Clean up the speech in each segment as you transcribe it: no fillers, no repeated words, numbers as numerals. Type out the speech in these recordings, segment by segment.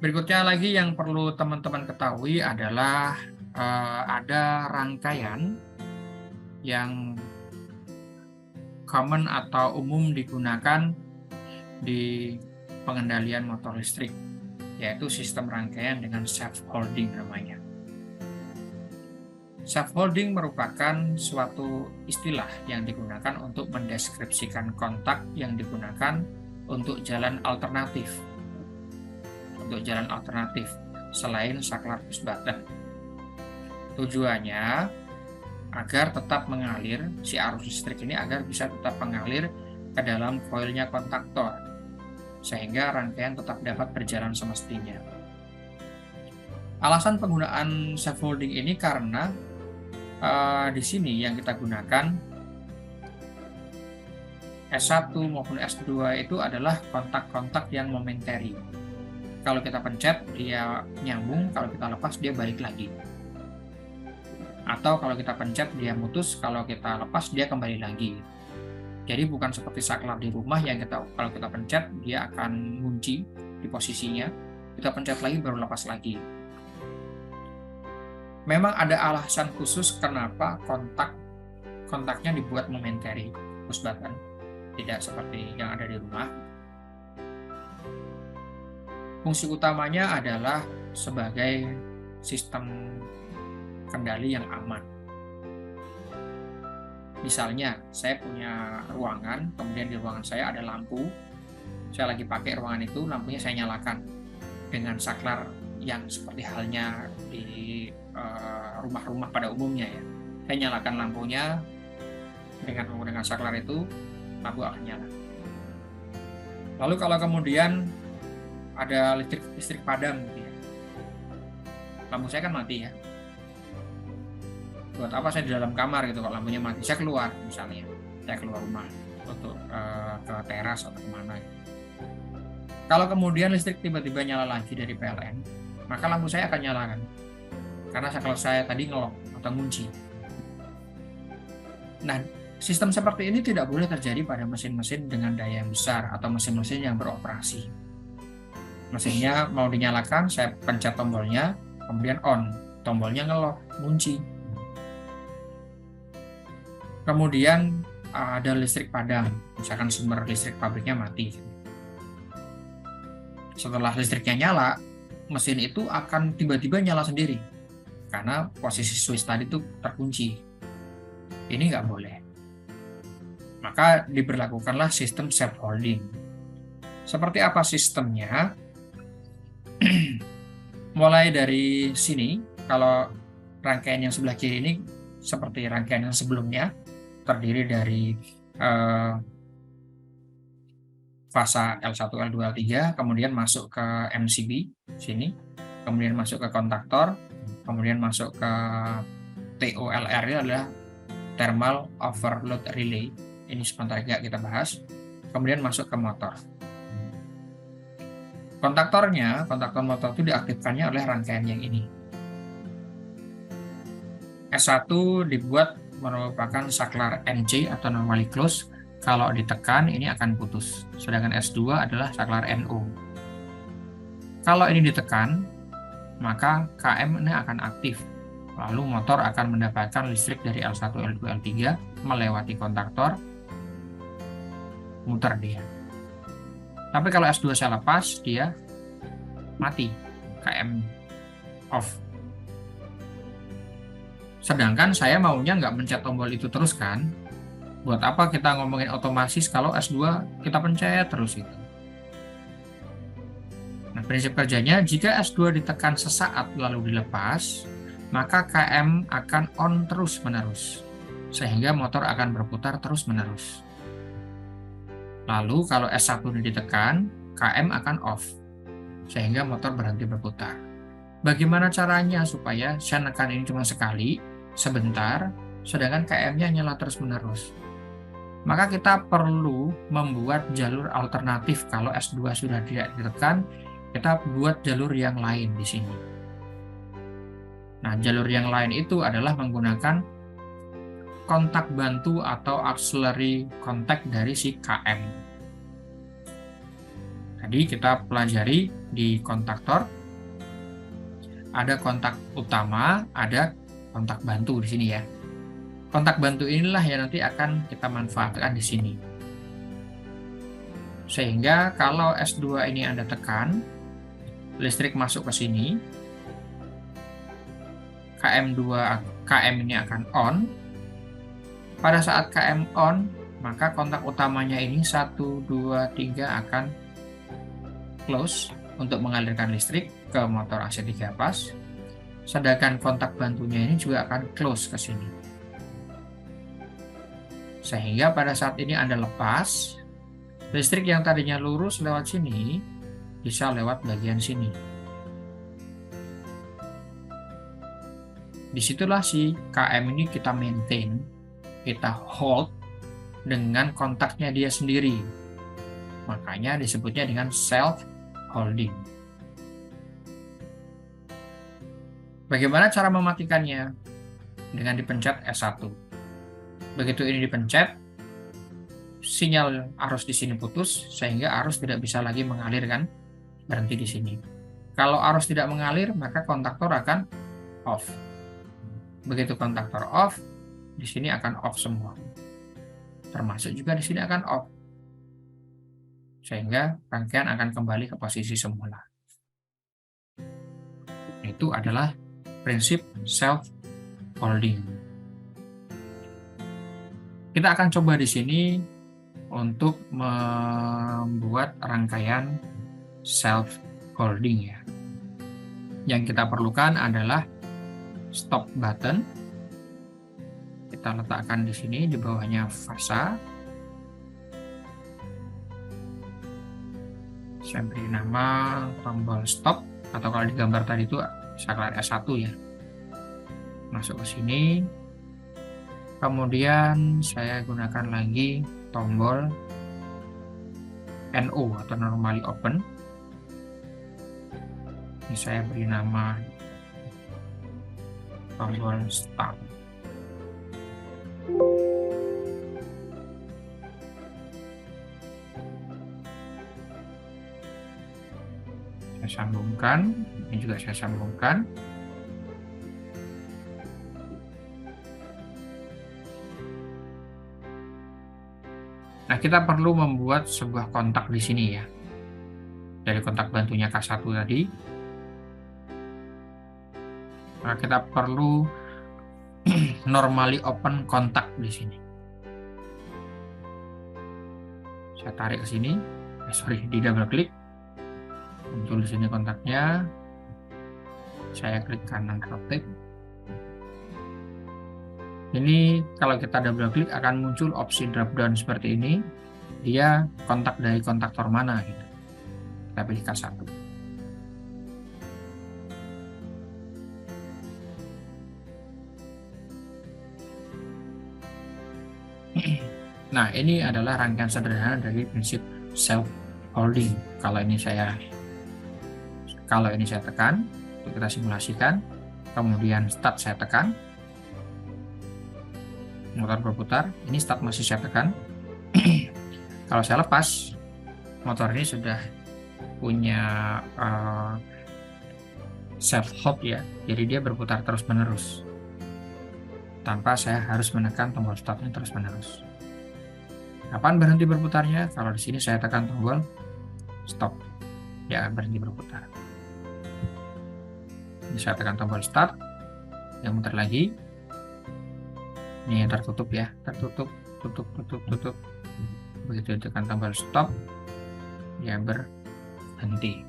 Berikutnya lagi yang perlu teman-teman ketahui adalah ada rangkaian yang common atau umum digunakan di pengendalian motor listrik, yaitu sistem rangkaian dengan self-holding namanya. Self-holding merupakan suatu istilah yang digunakan untuk mendeskripsikan kontak yang digunakan untuk jalan alternatif. Untuk jalan alternatif selain saklar push button. Tujuannya agar tetap mengalir, si arus listrik ini agar bisa tetap mengalir ke dalam koilnya kontaktor, sehingga rangkaian tetap dapat berjalan semestinya. Alasan penggunaan self-holding ini karena di sini yang kita gunakan S1 maupun S2 itu adalah kontak-kontak yang momentary. Kalau kita pencet, dia nyambung, kalau kita lepas, dia balik lagi. Atau kalau kita pencet, dia mutus, kalau kita lepas, dia kembali lagi. Jadi bukan seperti saklar di rumah yang kalau kita pencet, dia akan ngunci di posisinya. Kita pencet lagi, baru lepas lagi. Memang ada alasan khusus kenapa kontaknya dibuat momentary push button, tidak seperti yang ada di rumah. Fungsi utamanya adalah sebagai sistem kendali yang aman. Misalnya, saya punya ruangan, kemudian di ruangan saya ada lampu, saya lagi pakai ruangan itu, lampunya saya nyalakan dengan saklar yang seperti halnya di rumah-rumah pada umumnya ya. Saya nyalakan lampunya dengan saklar itu, lampu akan nyala. Lalu kalau kemudian ada listrik padam gitu ya, lampu saya kan mati ya. Buat apa saya di dalam kamar gitu kalau lampunya mati? Saya keluar misalnya, saya keluar rumah untuk ke teras atau kemana gitu. Kalau kemudian listrik tiba-tiba nyala lagi dari PLN, maka lampu saya akan nyala kan, karena saklar saya tadi ngelok atau ngunci. Nah, sistem seperti ini tidak boleh terjadi pada mesin-mesin dengan daya yang besar atau mesin-mesin yang beroperasi. Mesinnya mau dinyalakan, saya pencet tombolnya, kemudian on, tombolnya ngelok, ngunci. Kemudian ada listrik padam, misalkan sumber listrik pabriknya mati. Setelah listriknya nyala, mesin itu akan tiba-tiba nyala sendiri, karena posisi switch tadi itu terkunci. Ini nggak boleh. Maka diberlakukanlah sistem self-holding. Seperti apa sistemnya? Mulai dari sini, kalau rangkaian yang sebelah kiri ini seperti rangkaian yang sebelumnya, terdiri dari fasa L1, L2, L3, kemudian masuk ke MCB sini, kemudian masuk ke kontaktor, kemudian masuk ke TOLR, ini adalah Thermal Overload Relay. Ini sebentar lagi kita bahas. Kemudian masuk ke motor. Kontaktor motor itu diaktifkannya oleh rangkaian yang ini. S1 dibuat merupakan saklar NC atau normally close. Kalau ditekan ini akan putus. Sedangkan S2 adalah saklar NO. Kalau ini ditekan, maka KM ini akan aktif. Lalu motor akan mendapatkan listrik dari L1, L2, L3 melewati kontaktor, muter dia. Tapi kalau S2 saya lepas, dia mati, KM off. Sedangkan saya maunya nggak mencet tombol itu terus kan. Buat apa kita ngomongin otomatis kalau S2 kita pencet terus itu. Nah, prinsip kerjanya, jika S2 ditekan sesaat lalu dilepas, maka KM akan on terus-menerus, sehingga motor akan berputar terus-menerus. Lalu kalau S1 ditekan, KM akan off, sehingga motor berhenti berputar. Bagaimana caranya supaya saya nekan ini cuma sekali, sebentar, sedangkan KM-nya nyala terus-menerus? Maka kita perlu membuat jalur alternatif. Kalau S2 sudah tidak ditekan, kita buat jalur yang lain di sini. Nah, jalur yang lain itu adalah menggunakan kontak bantu atau auxiliary contact dari si KM. Tadi kita pelajari di kontaktor, ada kontak utama, ada kontak bantu di sini ya. Kontak bantu inilah yang nanti akan kita manfaatkan di sini. Sehingga kalau S2 ini Anda tekan, listrik masuk ke sini, KM ini akan on. Pada saat KM on, maka kontak utamanya ini 1, 2, 3 akan close untuk mengalirkan listrik ke motor AC 3 pas. Sedangkan kontak bantunya ini juga akan close ke sini. Sehingga pada saat ini Anda lepas, listrik yang tadinya lurus lewat sini, bisa lewat bagian sini. Disitulah si KM ini kita maintain, kita hold dengan kontaknya dia sendiri. Makanya disebutnya dengan self-holding. Bagaimana cara mematikannya? Dengan dipencet S1. Begitu ini dipencet, sinyal arus di sini putus, sehingga arus tidak bisa lagi mengalir kan, berhenti di sini. Kalau arus tidak mengalir, maka kontaktor akan off. Begitu kontaktor off, di sini akan off semua. Termasuk juga di sini akan off. Sehingga rangkaian akan kembali ke posisi semula. Itu adalah prinsip self-holding. Kita akan coba di sini untuk membuat rangkaian self-holding ya. Yang kita perlukan adalah stop button. Kita letakkan di sini, di bawahnya fasa. Saya beri nama tombol stop, atau kalau di gambar tadi itu saya S1 ya. Masuk ke sini. Kemudian saya gunakan lagi tombol NO atau normally open. Ini saya beri nama tombol start. Saya sambungkan, ini juga saya sambungkan. Nah, kita perlu membuat sebuah kontak di sini ya. Dari kontak bantunya K1 tadi. Nah, kita perlu normally open kontak di sini. Saya tarik ke sini. Di double klik. Muncul di sini kontaknya. Saya klik kanan rotate. Ini kalau kita double klik akan muncul opsi drop down seperti ini. Dia kontak dari kontaktor mana gitu. Kita pilih K1. Nah, ini adalah rangkaian sederhana dari prinsip self-holding. Kalau ini saya tekan, kita simulasikan. Kemudian start saya tekan. Motor berputar, ini start masih saya tekan. Kalau saya lepas, motor ini sudah punya self hold ya, jadi dia berputar terus menerus tanpa saya harus menekan tombol startnya terus menerus. Kapan berhenti berputarnya? Kalau di sini saya tekan tombol stop, ya berhenti berputar. Ini saya tekan tombol start, yang muter lagi. Ini tertutup ya, tertutup, tutup. Begitu tekan tombol stop, ya berhenti.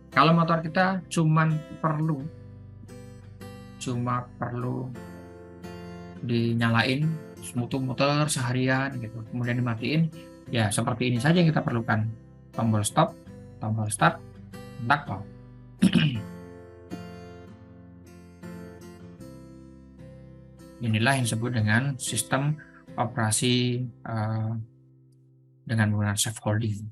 Kalau motor kita cuma perlu dinyalain, muter seharian gitu, kemudian dimatiin, ya seperti ini saja yang kita perlukan. Tombol stop, tombol start, kontak. Inilah yang disebut dengan sistem operasi dengan menggunakan self-holding.